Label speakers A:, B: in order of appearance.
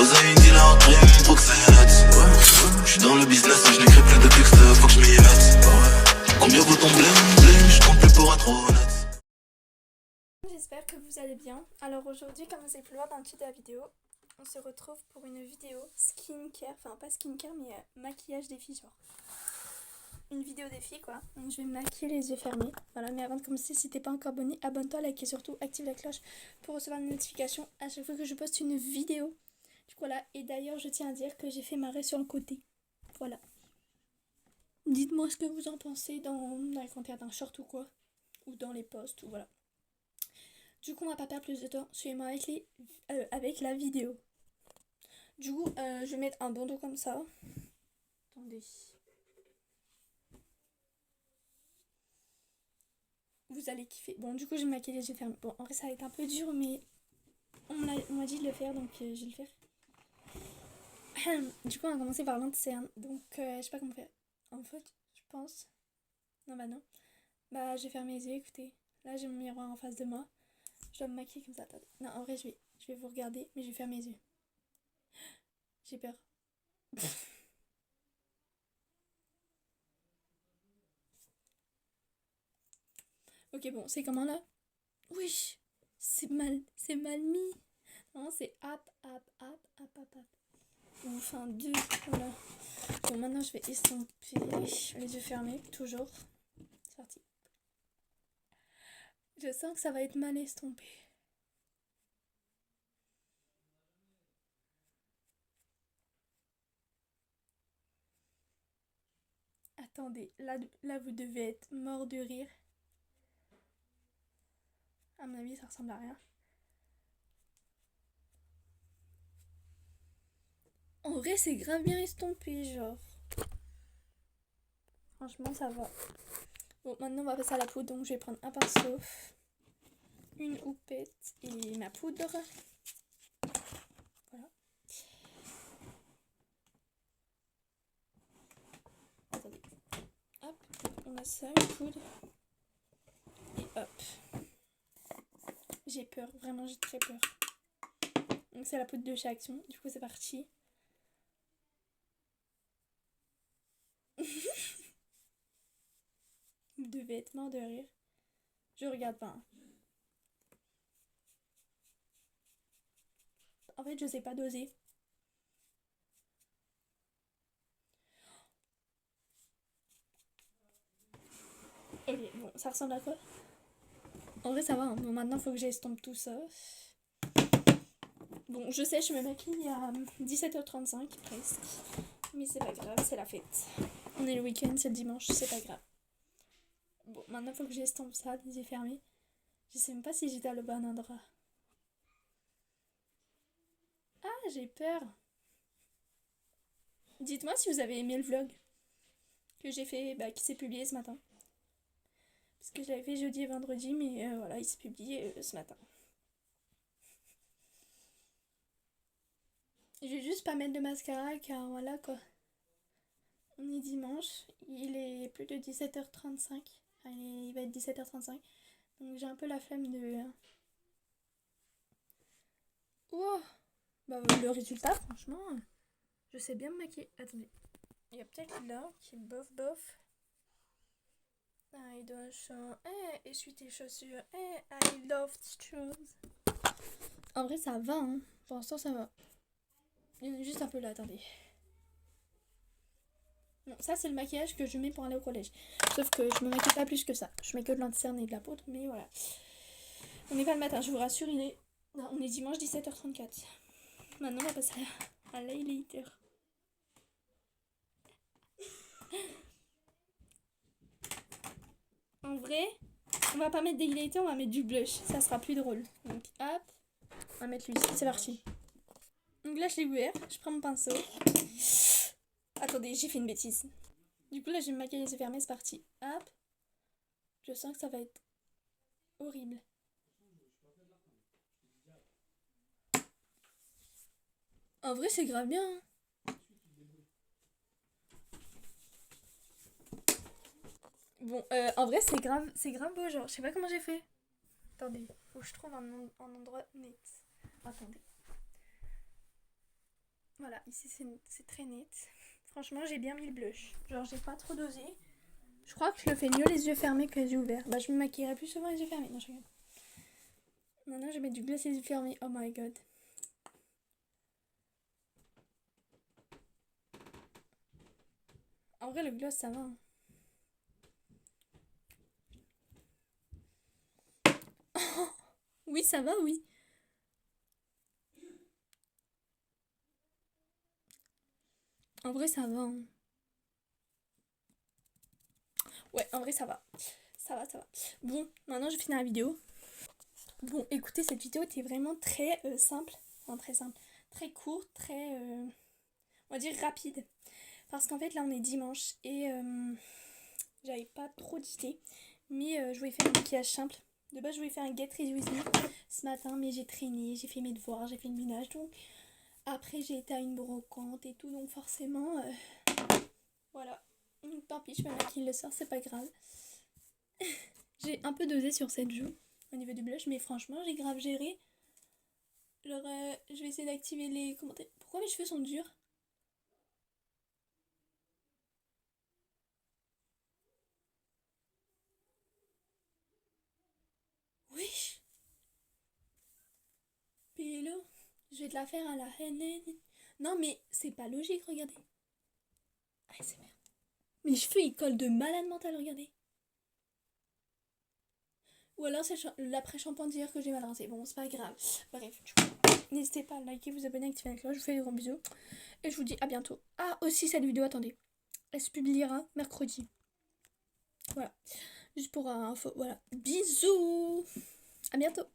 A: Oseille, dit la rentrée, faut que ça y aille. Ouais, j'suis dans le business et je n'écris plus de texte, faut que je m'y mette. Ouais. Combien vaut ton bling, je compte plus pour être honnête.
B: J'espère que vous allez bien. Alors aujourd'hui, comme vous avez pu le voir dans le titre de la vidéo, on se retrouve pour une vidéo skincare, enfin pas skincare mais maquillage des filles genre. Une vidéo des filles quoi. Donc je vais me maquiller les yeux fermés. Voilà, mais avant de commencer, si t'es pas encore abonné, abonne-toi, like et surtout active la cloche pour recevoir une notification à chaque fois que je poste une vidéo. Du coup voilà, et d'ailleurs je tiens à dire que j'ai fait ma raie sur le côté. Voilà. Dites-moi ce que vous en pensez dans les commentaires d'un short ou quoi. Ou dans les posts ou voilà. Du coup on va pas perdre plus de temps, suivez-moi avec la vidéo. Du coup je vais mettre un bandeau comme ça. Attendez. Vous allez kiffer. Bon, du coup, j'ai maquillé les yeux fermés. Bon, en vrai, ça va être un peu dur, mais on m'a dit de le faire, donc je vais le faire. Du coup, on va commencer par l'interne. Donc, je sais pas comment faire. En fait, je pense. Non, bah non. Bah, je vais fermer les yeux, écoutez. Là, j'ai mon miroir en face de moi. Je dois me maquiller comme ça. Attendez. Non, en vrai, je vais vous regarder, mais je vais fermer les yeux. J'ai peur. Ok, bon, c'est comment là? Oui, c'est mal mis. Non, c'est hop, hop, hop, hop, hop, hop. Enfin, deux, voilà. Bon, maintenant je vais estomper les yeux fermés, toujours. C'est parti. Je sens que ça va être mal estompé. Attendez, là vous devez être mort de rire. À mon avis, ça ressemble à rien. En vrai, c'est grave bien estompé, genre. Franchement, ça va. Bon, maintenant on va passer à la poudre, donc je vais prendre un pinceau, une houppette et ma poudre. Voilà. Attendez. Hop, on a ça, une poudre. Et hop. J'ai peur, vraiment j'ai très peur. Donc c'est la poudre de chez Action, du coup c'est parti. Vous devez être mort de rire. Je regarde pas. Hein. En fait, je sais pas doser. Ok, bon, ça ressemble à quoi? En vrai, ça va. Hein. Bon, maintenant, faut que j'estompe tout ça. Bon, je sais, je me maquille à 17h35 presque. Mais c'est pas grave, c'est la fête. On est le week-end, c'est le dimanche, c'est pas grave. Bon, maintenant, faut que j'estompe ça, les yeux fermés. Je sais même pas si j'étais à le bon endroit. Ah, j'ai peur. Dites-moi si vous avez aimé le vlog que j'ai fait, qui s'est publié ce matin. Parce que je l'avais fait jeudi et vendredi, mais voilà, il s'est publié ce matin. Je vais juste pas mettre de mascara car voilà quoi. On est dimanche, il est plus de 17h35. Allez, il va être 17h35. Donc j'ai un peu la flemme de... Wow. Bah le résultat franchement, je sais bien me maquiller. Attendez, il y a peut-être là qui est bof bof. I don't show. Essuie tes chaussures. I love shoes. En vrai ça va hein. Pour l'instant ça va. Il y en a juste un peu là, attendez. Bon, ça c'est le maquillage que je mets pour aller au collège. Sauf que je me maquille pas plus que ça. Je mets que de l'anticerne et de la poudre, mais voilà. On n'est pas le matin, je vous rassure, on est dimanche 17h34. Maintenant on va passer à l'highlighter. En vrai, on va pas mettre d'highlighter, on va mettre du blush. Ça sera plus drôle. Donc hop, on va mettre lui. C'est parti. Donc là je l'ai ouvert, je prends mon pinceau. Attendez, j'ai fait une bêtise. Du coup là je vais me maquiller les yeux fermés, c'est parti. Hop. Je sens que ça va être horrible. En vrai c'est grave bien. Hein. Bon, en vrai c'est grave beau genre. Je sais pas comment j'ai fait. Attendez, faut que je trouve un endroit net. Attendez. Voilà, ici c'est très net. Franchement, j'ai bien mis le blush. Genre, j'ai pas trop dosé. Je crois que je le fais mieux les yeux fermés que les yeux ouverts. Bah, je me maquillerai plus souvent les yeux fermés. Non, je rigole. Maintenant, je vais mettre du gloss les yeux fermés. Oh my god. En vrai, le gloss, ça va. Hein. Oui, ça va, oui. En vrai, ça va. Hein. Ouais, en vrai, ça va. Ça va, ça va. Bon, maintenant, je finis la vidéo. Bon, écoutez, cette vidéo était vraiment très simple. Enfin, très simple. Très courte, très, on va dire, rapide. Parce qu'en fait, là, on est dimanche et j'avais pas trop d'idées. Mais je voulais faire un maquillage simple. De base, je voulais faire un Get Ready With Me ce matin, mais j'ai traîné, j'ai fait mes devoirs, j'ai fait le ménage. Donc, après, j'ai été à une brocante et tout. Donc, forcément, voilà. Donc, tant pis, je me maquille le soir, c'est pas grave. J'ai un peu dosé sur cette joue au niveau du blush, mais franchement, j'ai grave géré. Alors, je vais essayer d'activer les commentaires. Pourquoi mes cheveux sont durs? Oui. Pélo, je vais te la faire à la haine. Non, mais c'est pas logique, regardez. Ah, c'est merde. Mes cheveux, ils collent de malade mental, regardez. Ou alors c'est l'après-shampoing d'hier que j'ai mal rincé. Bon, c'est pas grave. Bref, du coup, n'hésitez pas à liker, vous abonner, activer la cloche. Je vous fais des gros bisous. Et je vous dis à bientôt. Ah, aussi cette vidéo, attendez. Elle se publiera mercredi. Voilà. Juste pour info. Voilà. Bisous. À bientôt.